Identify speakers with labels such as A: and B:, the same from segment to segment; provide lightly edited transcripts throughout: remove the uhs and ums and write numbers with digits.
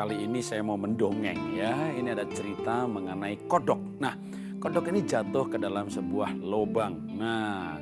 A: kali ini saya mau mendongeng ya. Ini ada cerita mengenai kodok. Nah, kodok ini jatuh ke dalam sebuah lubang. Nah,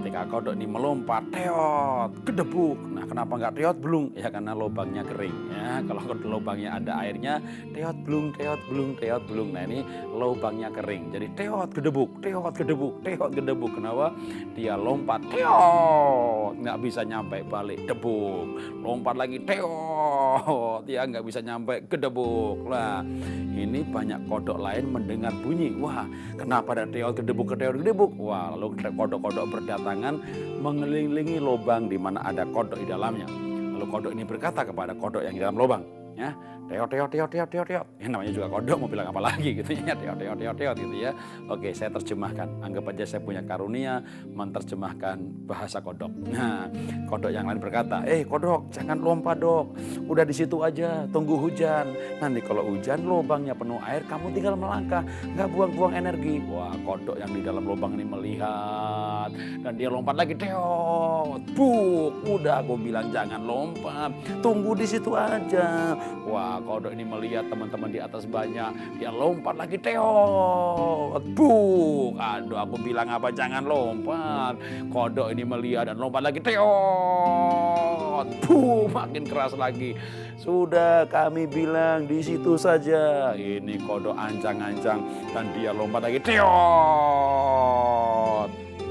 A: ketika kodok ini melompat, teot, kedebuk. Nah, kenapa nggak teot blung? Ya karena lubangnya kering. Ya, kalau lubangnya ada airnya, teot blung, teot blung, teot blung. Nah, ini lubangnya kering. Jadi teot, kedebuk, teot, kedebuk, teot, kedebuk. Kenapa? Dia lompat, teot, nggak bisa nyampe balik, debuk. Lompat lagi, teot, ya nggak bisa nyampe, kedebuk. Lah, ini banyak kodok lain mendengar bunyi. Wah, kenapa ada teot, kedebuk, kedebuk? Wah, lalu kodok-kodok berdatangan mengelilingi lubang di mana ada kodok di dalamnya. Lalu kodok ini berkata kepada kodok yang di dalam lubang, ya, teot, teot, teot, teot, teot, teot. Ya, namanya juga kodok, mau bilang apa lagi gitu ya, teot, teot, teot, teot gitu ya. Oke, saya terjemahkan. Anggap aja saya punya karunia menerjemahkan bahasa kodok. Nah, kodok yang lain berkata, kodok, jangan lompat dok. Udah di situ aja, tunggu hujan. Nanti kalau hujan, lubangnya penuh air, kamu tinggal melangkah, nggak buang-buang energi. Wah, kodok yang di dalam lubang ini melihat dan dia lompat lagi, teot, buk. Udah aku bilang jangan lompat, tunggu di situ aja. Wah, kodok ini melihat teman-teman di atas banyak, dia lompat lagi, teot, buk. Aduh, aku bilang apa jangan lompat. Kodok ini melihat dan lompat lagi, teot, buk, makin keras lagi. Sudah kami bilang di situ saja. Ini kodok ancang-ancang dan dia lompat lagi, teot.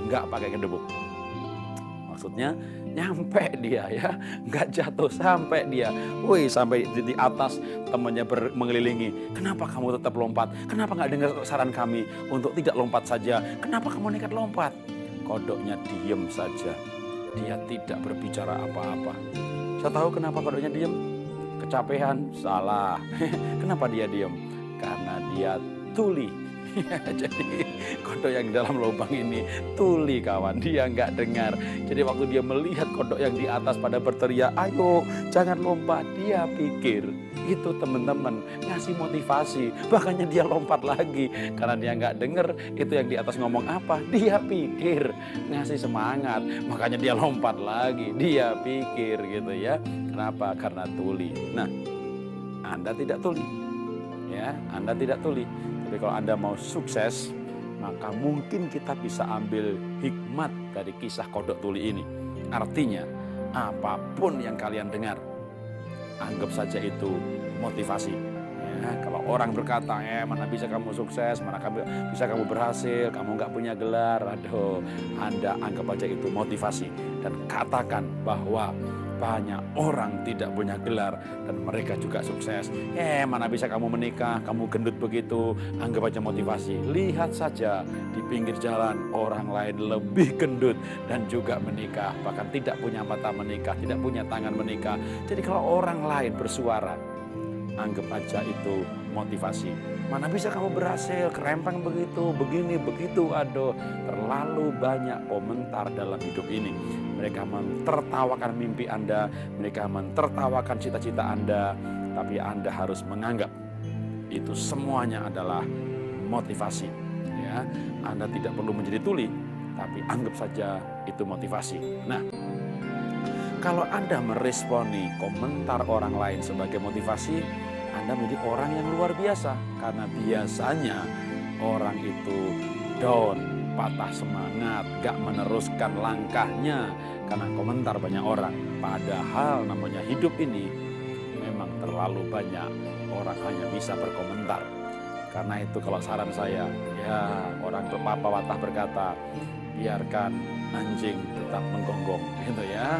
A: Nggak pakai kedebuk. Maksudnya nyampe dia ya, nggak jatuh, sampai dia. Wih, sampai di atas temannya mengelilingi. Kenapa kamu tetap lompat? Kenapa nggak dengar saran kami untuk tidak lompat saja? Kenapa kamu nekat lompat? Kodoknya diem saja. Dia tidak berbicara apa-apa. Saya tahu kenapa kodoknya diem. Kecapean? Salah. Kenapa dia diem? Karena dia tuli. Jadi kodok yang di dalam lubang ini tuli kawan, dia nggak dengar. Jadi waktu dia melihat kodok yang di atas pada berteriak, ayo jangan lompat, dia pikir itu teman-teman ngasih motivasi, makanya dia lompat lagi. Karena dia nggak dengar itu yang di atas ngomong apa, dia pikir ngasih semangat, makanya dia lompat lagi, dia pikir gitu ya. Kenapa? Karena tuli. Nah, Anda tidak tuli ya, Anda tidak tuli. Tapi kalau Anda mau sukses, maka mungkin kita bisa ambil hikmat dari kisah kodok tuli ini. Artinya, apapun yang kalian dengar, anggap saja itu motivasi. Ya, kalau orang berkata, mana bisa kamu sukses, mana bisa kamu berhasil, kamu nggak punya gelar, aduh, Anda anggap aja itu motivasi. Dan katakan bahwa banyak orang tidak punya gelar dan mereka juga sukses. Mana bisa kamu menikah, kamu gendut begitu, anggap aja motivasi. Lihat saja di pinggir jalan orang lain lebih gendut dan juga menikah, bahkan tidak punya mata menikah, tidak punya tangan menikah. Jadi kalau orang lain bersuara, anggap aja itu motivasi. Mana bisa kamu berhasil, kerempeng begitu, begini, begitu. Aduh, terlalu banyak komentar dalam hidup ini. Mereka mentertawakan mimpi Anda, mereka mentertawakan cita-cita Anda. Tapi Anda harus menganggap itu semuanya adalah motivasi. Ya, Anda tidak perlu menjadi tuli, tapi anggap saja itu motivasi. Nah, kalau Anda meresponi komentar orang lain sebagai motivasi, Anda menjadi orang yang luar biasa. Karena biasanya orang itu down, patah semangat, gak meneruskan langkahnya karena komentar banyak orang. Padahal namanya hidup ini memang terlalu banyak orang hanya bisa berkomentar. Karena itu kalau saran saya, ya orang patah berkata, biarkan anjing tetap menggonggong gitu ya.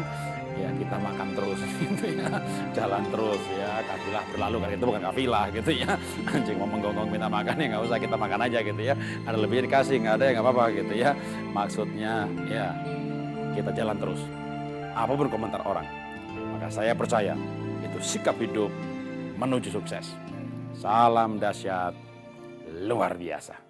A: Ya kita makan terus gitu ya, jalan terus ya, kafilah berlalu, kan itu bukan kafilah gitu ya. Anjing mau menggonggong minta makan ya nggak usah, kita makan aja gitu ya. Ada lebih dikasih, nggak ada ya nggak apa-apa gitu ya. Maksudnya ya kita jalan terus, apapun komentar orang. Maka saya percaya itu sikap hidup menuju sukses. Salam dahsyat luar biasa.